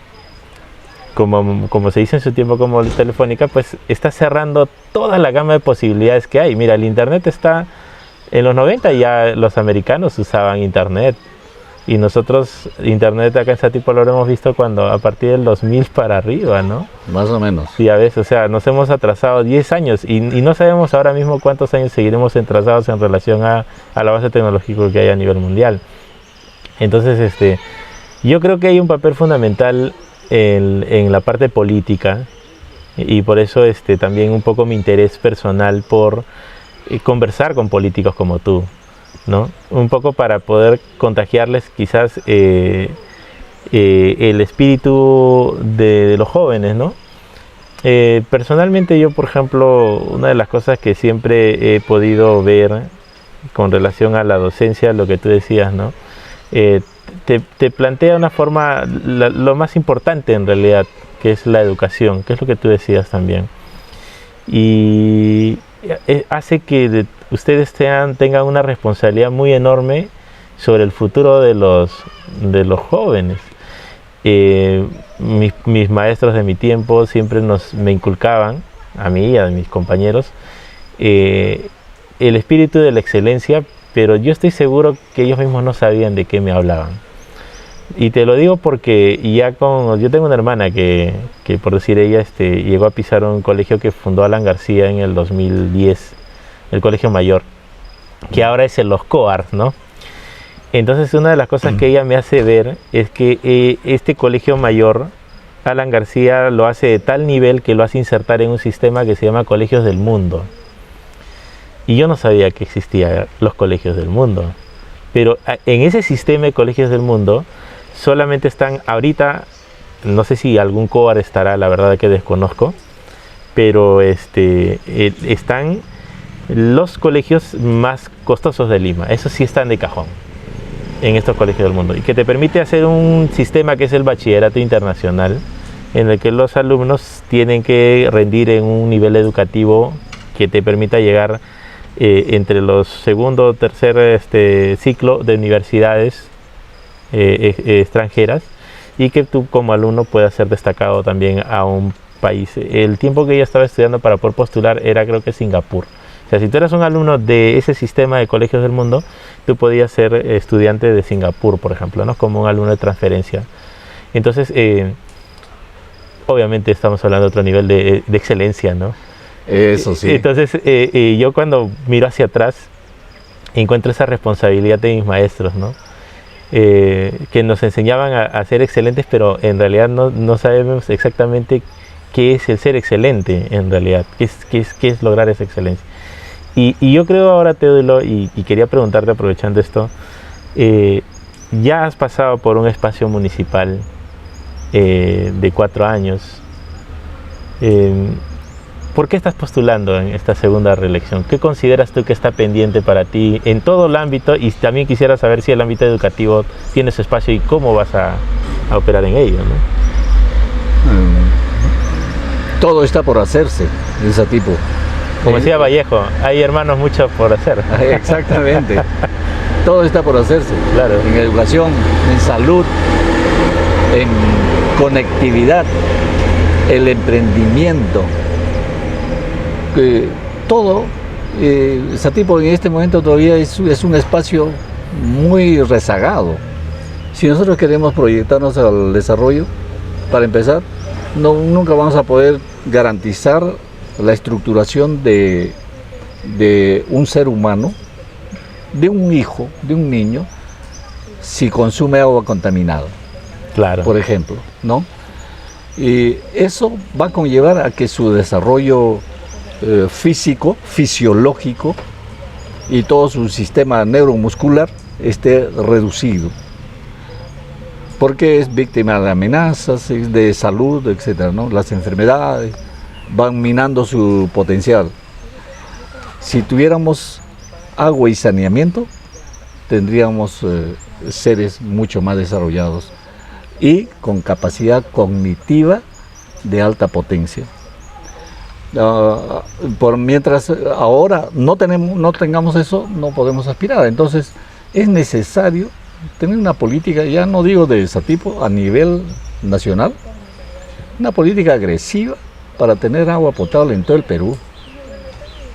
como se dice en su tiempo como Telefónica, pues está cerrando toda la gama de posibilidades que hay. Mira, el internet está, en los 90 ya los americanos usaban internet, y nosotros internet acá en Satipo lo hemos visto a partir del 2000 para arriba, ¿no? Más o menos. Sí, a veces, o sea, nos hemos atrasado 10 años y no sabemos ahora mismo cuántos años seguiremos atrasados en relación a la base tecnológica que hay a nivel mundial. Entonces, yo creo que hay un papel fundamental en la parte política, y por eso también un poco mi interés personal por conversar con políticos como tú, ¿no? Un poco para poder contagiarles quizás el espíritu de los jóvenes, ¿no? Personalmente yo, por ejemplo, una de las cosas que siempre he podido ver con relación a la docencia, lo que tú decías, ¿no? Te plantea una forma, lo más importante en realidad, que es la educación, que es lo que tú decías también. Y hace que ustedes tengan una responsabilidad muy enorme sobre el futuro de los jóvenes. Mis maestros de mi tiempo siempre me inculcaban, a mí y a mis compañeros, el espíritu de la excelencia, pero yo estoy seguro que ellos mismos no sabían de qué me hablaban. Y te lo digo porque yo tengo una hermana que por decir ella, llegó a pisar un colegio que fundó Alan García en el 2010, el Colegio Mayor, que ahora es Los Coars, ¿no? Entonces una de las cosas que ella me hace ver es que este Colegio Mayor, Alan García lo hace de tal nivel que lo hace insertar en un sistema que se llama Colegios del Mundo. Y yo no sabía que existían los Colegios del Mundo. Pero en ese sistema de Colegios del Mundo solamente están ahorita, no sé si algún COAR estará, la verdad que desconozco, pero están los colegios más costosos de Lima. Esos sí están de cajón en estos Colegios del Mundo, y que te permite hacer un sistema que es el bachillerato internacional, en el que los alumnos tienen que rendir en un nivel educativo que te permita llegar entre los segundo o tercer ciclo de universidades extranjeras, y que tú como alumno puedas ser destacado también a un país. El tiempo que ella estaba estudiando para poder postular era, creo que, Singapur. O sea, si tú eras un alumno de ese sistema de Colegios del Mundo, tú podías ser estudiante de Singapur, por ejemplo, ¿no? Como un alumno de transferencia. Entonces, obviamente estamos hablando de otro nivel de excelencia, ¿no? Eso sí. Entonces, yo cuando miro hacia atrás, encuentro esa responsabilidad de mis maestros, ¿no? Que nos enseñaban a ser excelentes, pero en realidad no sabemos exactamente qué es el ser excelente, en realidad, qué es lograr esa excelencia. Y yo creo ahora, Teodulo, y quería preguntarte, aprovechando esto, ya has pasado por un espacio municipal de 4 años. ¿Por qué estás postulando en esta segunda reelección? ¿Qué consideras tú que está pendiente para ti en todo el ámbito? Y también quisiera saber si el ámbito educativo tiene su espacio y cómo vas a operar en ello, ¿no? Todo está por hacerse de ese tipo. Como decía Vallejo, hay hermanos muchos por hacer. Exactamente. Todo está por hacerse. Claro. En educación, en salud, en conectividad, el emprendimiento. Todo, Satipo en este momento todavía es un espacio muy rezagado. Si nosotros queremos proyectarnos al desarrollo, para empezar, nunca vamos a poder garantizar la estructuración de un ser humano, de un hijo, de un niño, si consume agua contaminada. Claro. Por ejemplo, ¿no? Y eso va a conllevar a que su desarrollo físico, fisiológico y todo su sistema neuromuscular esté reducido, porque es víctima de amenazas de salud, etcétera, ¿no? Las enfermedades van minando su potencial. Si tuviéramos agua y saneamiento, tendríamos seres mucho más desarrollados y con capacidad cognitiva de alta potencia. Mientras ahora no tengamos eso, no podemos aspirar. Entonces es necesario tener una política, ya no digo de ese tipo, a nivel nacional, una política agresiva para tener agua potable en todo el Perú.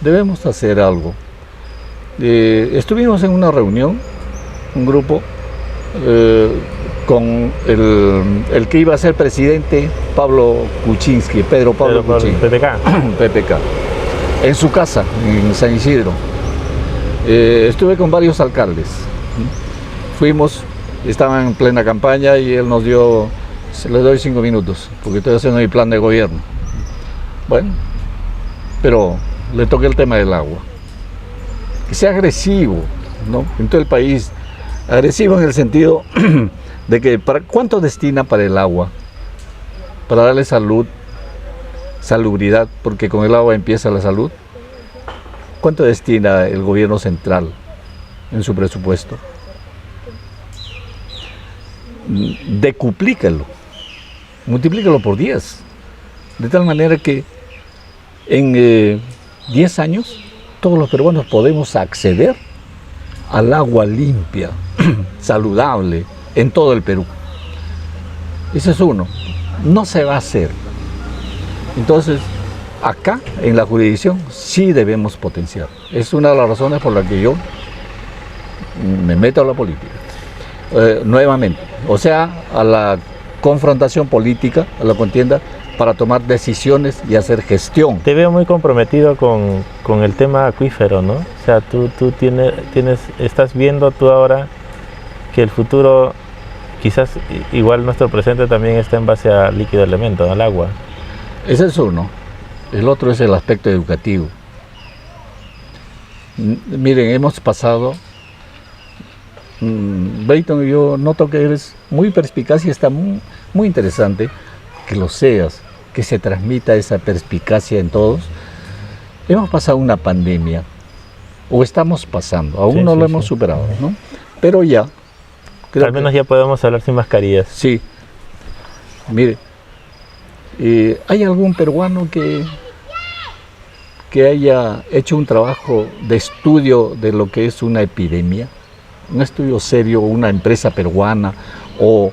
Debemos hacer algo. Estuvimos en una reunión, un grupo, con el que iba a ser presidente, Pablo Kuczynski, Pedro Pablo Kuczynski, PPK, en su casa, en San Isidro. Estuve con varios alcaldes. Fuimos, estaban en plena campaña y él nos dio, le doy 5 minutos, porque estoy haciendo mi plan de gobierno. Bueno, pero le toqué el tema del agua. Que sea agresivo, ¿no? En todo el país, agresivo en el sentido de que ¿cuánto destina para el agua? Para darle salud, salubridad, porque con el agua empieza la salud. ¿Cuánto destina el gobierno central en su presupuesto? Decuplícalo, multiplícalo por 10, de tal manera que en 10 años todos los peruanos podemos acceder al agua limpia, saludable, en todo el Perú. Ese es uno. No se va a hacer. Entonces, acá, en la jurisdicción, sí debemos potenciar. Es una de las razones por las que yo me meto a la política. Nuevamente, o sea, a la confrontación política, a la contienda, para tomar decisiones y hacer gestión. Te veo muy comprometido con el tema acuífero, ¿no? O sea, tú estás viendo tú ahora que el futuro, quizás igual nuestro presente también está en base al líquido elemento, al agua. Ese es uno. El otro es el aspecto educativo. Miren, hemos pasado... Brayton, yo noto que eres muy perspicaz y está muy interesante que lo seas, que se transmita esa perspicacia en todos. Hemos pasado una pandemia, o estamos pasando, aún no lo hemos superado, ¿no? Pero ya. Al menos ya podemos hablar sin mascarillas. Sí. Mire, ¿hay algún peruano que haya hecho un trabajo de estudio de lo que es una epidemia? Un estudio serio, una empresa peruana o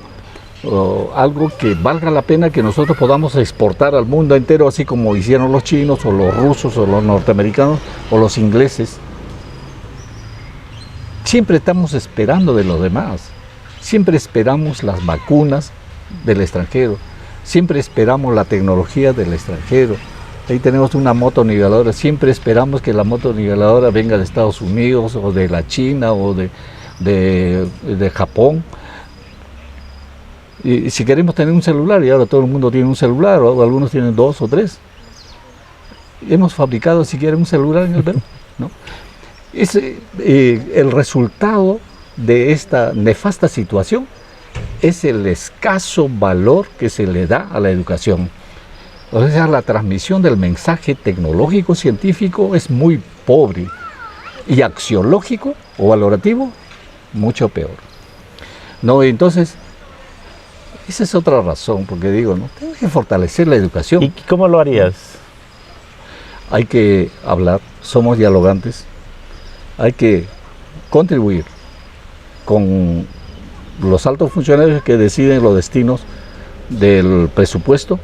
algo que valga la pena que nosotros podamos exportar al mundo entero, así como hicieron los chinos o los rusos o los norteamericanos o los ingleses. Siempre estamos esperando de los demás, siempre esperamos las vacunas del extranjero, siempre esperamos la tecnología del extranjero. Ahí tenemos una moto niveladora, siempre esperamos que la moto niveladora venga de Estados Unidos o de la China o de Japón. Y si queremos tener un celular, y ahora todo el mundo tiene un celular, o algunos tienen 2 o 3, hemos fabricado siquiera un celular en el Perú, ¿no? El resultado de esta nefasta situación es el escaso valor que se le da a la educación. O sea, la transmisión del mensaje tecnológico científico es muy pobre, y axiológico o valorativo mucho peor. No, entonces, esa es otra razón, porque digo, ¿no? Tenemos que fortalecer la educación. ¿Y cómo lo harías? Hay que hablar, somos dialogantes, hay que contribuir con los altos funcionarios que deciden los destinos del presupuesto,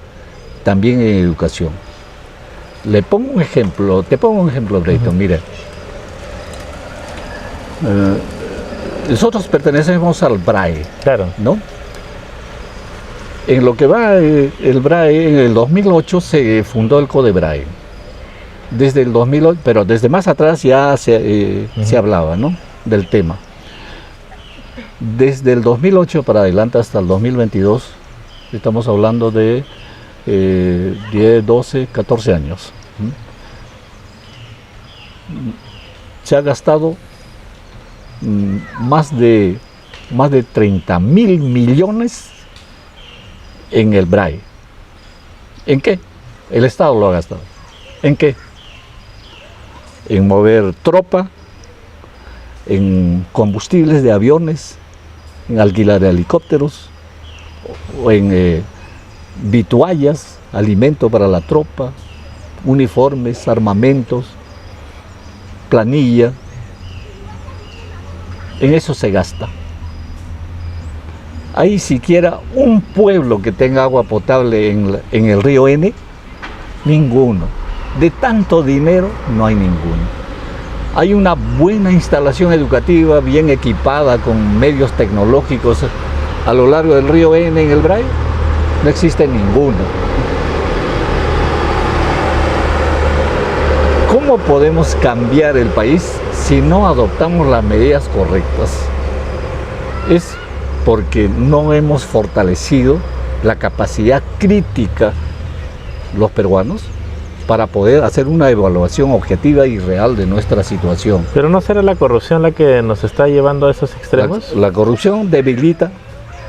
también en educación. Te pongo un ejemplo, Brayton, mira. Nosotros pertenecemos al BRAE, claro, ¿no? En lo que va el BRAE, en el 2008 se fundó el CODEBRAE. Desde el 2008, pero desde más atrás ya se hablaba, ¿no?, del tema. Desde el 2008 para adelante hasta el 2022, estamos hablando de 10, 12, 14 años. Se ha gastado más de 30.000 millones en el BRAE. ¿En qué? El Estado lo ha gastado. ¿En qué? En mover tropa, en combustibles de aviones, en alquilar helicópteros, o en vituallas, alimento para la tropa, uniformes, armamentos, planilla. En eso se gasta. Hay siquiera un pueblo que tenga agua potable en el río N, ninguno. De tanto dinero no hay ninguno. Hay una buena instalación educativa, bien equipada con medios tecnológicos a lo largo del río N en el Braille, no existe ninguno. ¿Cómo podemos cambiar el país si no adoptamos las medidas correctas? Es porque no hemos fortalecido la capacidad crítica los peruanos para poder hacer una evaluación objetiva y real de nuestra situación. ¿Pero no será la corrupción la que nos está llevando a esos extremos? La corrupción debilita,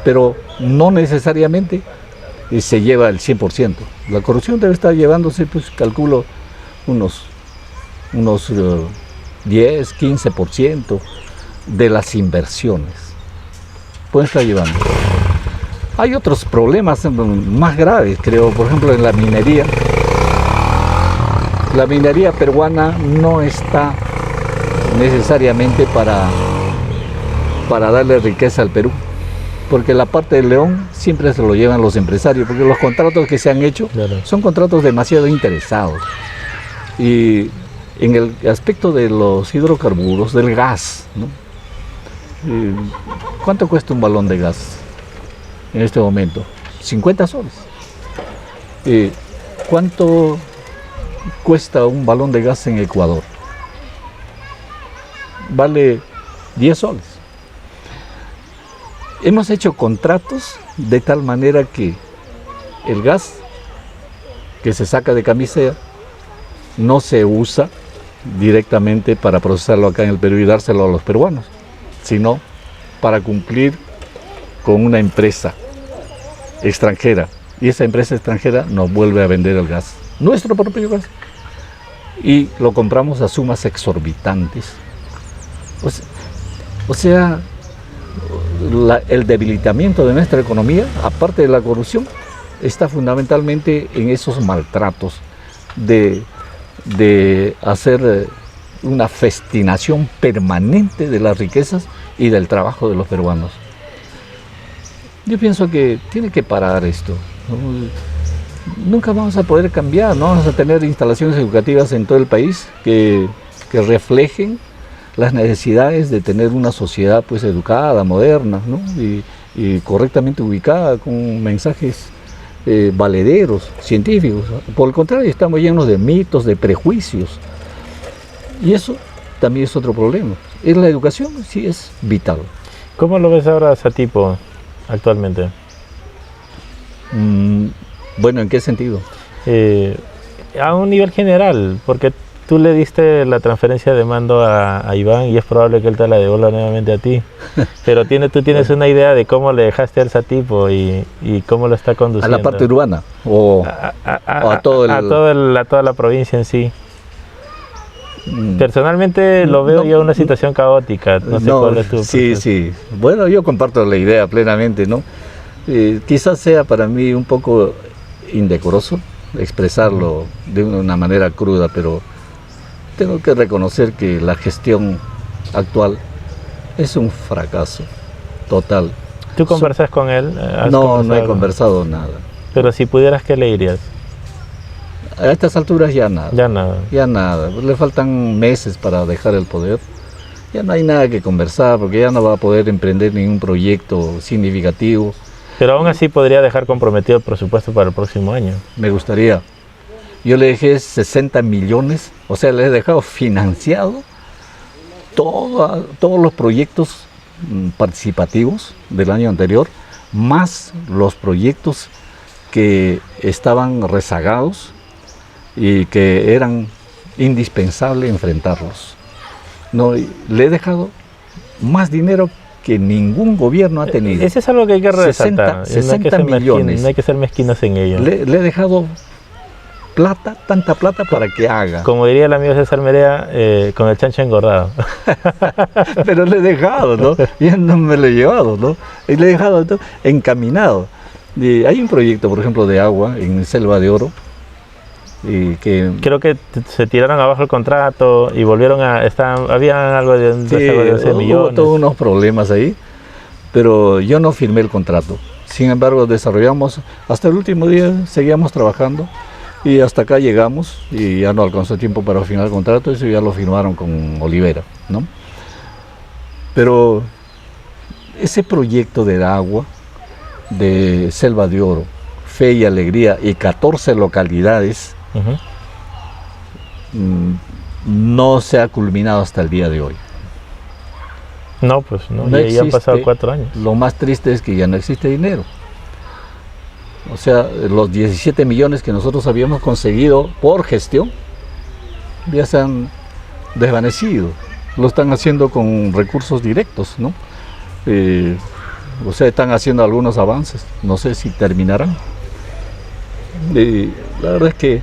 pero no necesariamente se lleva el 100%. La corrupción debe estar llevándose, pues calculo, unos 10, 15% de las inversiones. Pueden estar llevando. Hay otros problemas más graves, creo, por ejemplo, en la minería. La minería peruana no está necesariamente para darle riqueza al Perú, porque la parte del león siempre se lo llevan los empresarios, porque los contratos que se han hecho son contratos demasiado interesados. Y en el aspecto de los hidrocarburos, del gas, ¿no? ¿Cuánto cuesta un balón de gas en este momento? 50 soles. ¿Cuánto cuesta un balón de gas en Ecuador? Vale 10 soles. Hemos hecho contratos de tal manera que el gas que se saca de Camisea no se usa directamente para procesarlo acá en el Perú y dárselo a los peruanos, sino para cumplir con una empresa extranjera, y esa empresa extranjera nos vuelve a vender el gas, nuestro propio gas, y lo compramos a sumas exorbitantes. O sea, el debilitamiento de nuestra economía, aparte de la corrupción, está fundamentalmente en esos maltratos de hacer una festinación permanente de las riquezas y del trabajo de los peruanos. Yo pienso que tiene que parar esto. Nunca vamos a poder cambiar, no vamos a tener instalaciones educativas en todo el país que reflejen las necesidades de tener una sociedad pues educada, moderna, ¿no? y correctamente ubicada, con mensajes valederos, científicos. Por el contrario, estamos llenos de mitos, de prejuicios. Y eso también es otro problema. La educación sí es vital. ¿Cómo lo ves ahora Satipo actualmente? Bueno, ¿en qué sentido? A un nivel general, porque tú le diste la transferencia de mando a Iván y es probable que él te la devuelva nuevamente a ti. Pero tú tienes una idea de cómo le dejaste al Satipo y cómo lo está conduciendo. ¿A la parte urbana? ¿O a toda la provincia en sí? Personalmente lo veo yo una situación caótica. No sé cuál es tu proceso. Sí. Bueno, yo comparto la idea plenamente, ¿no? Quizás sea para mí un poco indecoroso expresarlo de una manera cruda, pero tengo que reconocer que la gestión actual es un fracaso total. ¿Tú conversas con él? No he conversado nada. Pero si pudieras, ¿qué le dirías? A estas alturas ya nada. Ya nada. Le faltan meses para dejar el poder. Ya no hay nada que conversar porque ya no va a poder emprender ningún proyecto significativo. Pero aún así podría dejar comprometido el presupuesto para el próximo año. Me gustaría. Yo le dejé 60 millones, o sea, le he dejado financiado todos los proyectos participativos del año anterior, más los proyectos que estaban rezagados y que eran indispensables enfrentarlos. No, le he dejado más dinero que ningún gobierno ha tenido. Eso es algo que hay que resaltar. 60 millones. No hay que ser mezquinos en ello. Le he dejado plata, tanta plata para que haga. Como diría el amigo César Merea, con el chancho engordado. Pero le he dejado, ¿no? Ya no me lo he llevado, ¿no? Y le he dejado encaminado. Hay un proyecto, por ejemplo, de agua en Selva de Oro, que creo que se tiraron abajo el contrato y volvieron a había algo de un rezago de 11 millones. Hubo todos unos problemas ahí, pero yo no firmé el contrato. Sin embargo, desarrollamos hasta el último día, seguíamos trabajando y hasta acá llegamos y ya no alcanzó tiempo para firmar el contrato. Eso ya lo firmaron con Olivera, ¿no? Pero ese proyecto del agua de Selva de Oro, Fe y Alegría y 14 localidades, no se ha culminado hasta el día de hoy. No, pues no, No ya han pasado 4 años. Lo más triste es que ya no existe dinero. O sea, los 17 millones que nosotros habíamos conseguido por gestión ya se han desvanecido. Lo están haciendo con recursos directos, ¿no? O sea, están haciendo algunos avances. No sé si terminarán. La verdad es que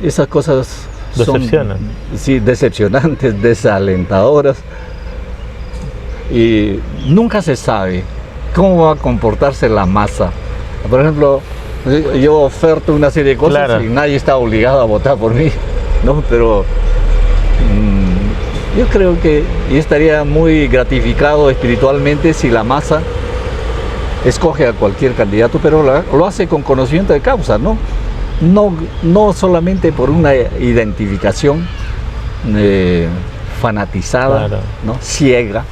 esas cosas decepcionan. Sí, decepcionantes, desalentadoras. Y nunca se sabe cómo va a comportarse la masa. Por ejemplo, yo oferto una serie de cosas, claro, y nadie está obligado a votar por mí, ¿no? Pero yo creo que yo estaría muy gratificado espiritualmente si la masa escoge a cualquier candidato, pero lo hace con conocimiento de causa, ¿no? No solamente por una identificación fanatizada, claro, ¿no? Ciega.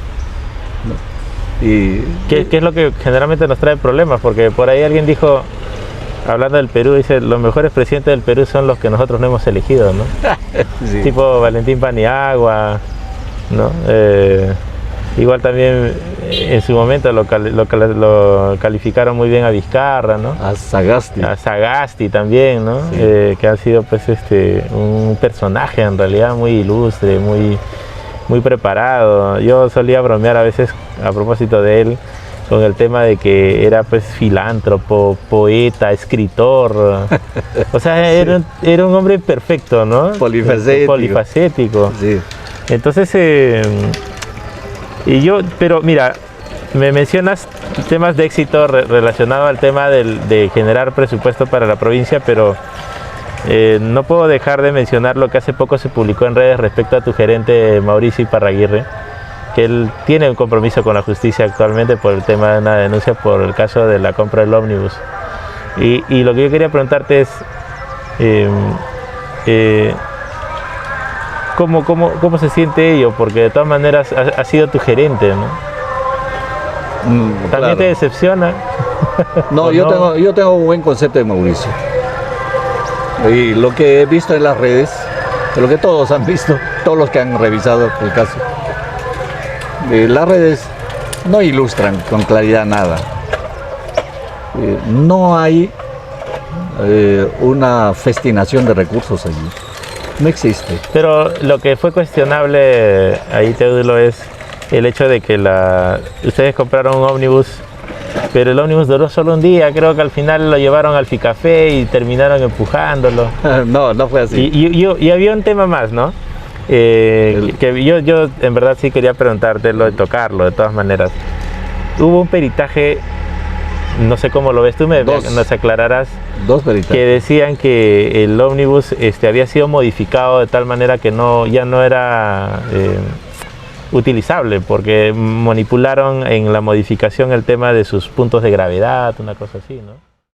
¿Qué es lo que generalmente nos trae problemas? Porque por ahí alguien dijo, hablando del Perú, dice, los mejores presidentes del Perú son los que nosotros no hemos elegido, ¿no? Sí. Tipo Valentín Paniagua, ¿no? Igual también en su momento lo calificaron muy bien a Vizcarra, ¿no? A Sagasti. A Sagasti también, ¿no? Sí. Que ha sido pues un personaje en realidad muy ilustre, muy preparado. Yo solía bromear a veces a propósito de él con el tema de que era pues filántropo, poeta, escritor. O sea, sí, era un hombre perfecto, ¿no? Polifacético. Sí. Entonces, pero mira, me mencionas temas de éxito relacionado al tema de generar presupuesto para la provincia, pero no puedo dejar de mencionar lo que hace poco se publicó en redes respecto a tu gerente Mauricio Iparraguirre, que él tiene un compromiso con la justicia actualmente por el tema de una denuncia por el caso de la compra del ómnibus. Y lo que yo quería preguntarte es, ¿cómo se siente ello? Porque de todas maneras ha sido tu gerente, ¿no? ¿También claro, te decepciona? No, yo tengo un buen concepto de Mauricio. Y lo que he visto en las redes, lo que todos han visto, todos los que han revisado el caso, las redes no ilustran con claridad nada. No hay una festinación de recursos allí. No existe. Pero lo que fue cuestionable ahí, Teodulo, es el hecho de que ustedes compraron un ómnibus, pero el ómnibus duró solo un día. Creo que al final lo llevaron al Ficafé y terminaron empujándolo. No fue así. Y había un tema más, ¿no? Que yo en verdad sí quería preguntártelo, de tocarlo, de todas maneras. Hubo un peritaje, no sé cómo lo ves tú, nos aclararás. Dos peritajes. Que decían que el ómnibus había sido modificado de tal manera que ya no era utilizable, porque manipularon en la modificación el tema de sus puntos de gravedad, una cosa así, ¿no?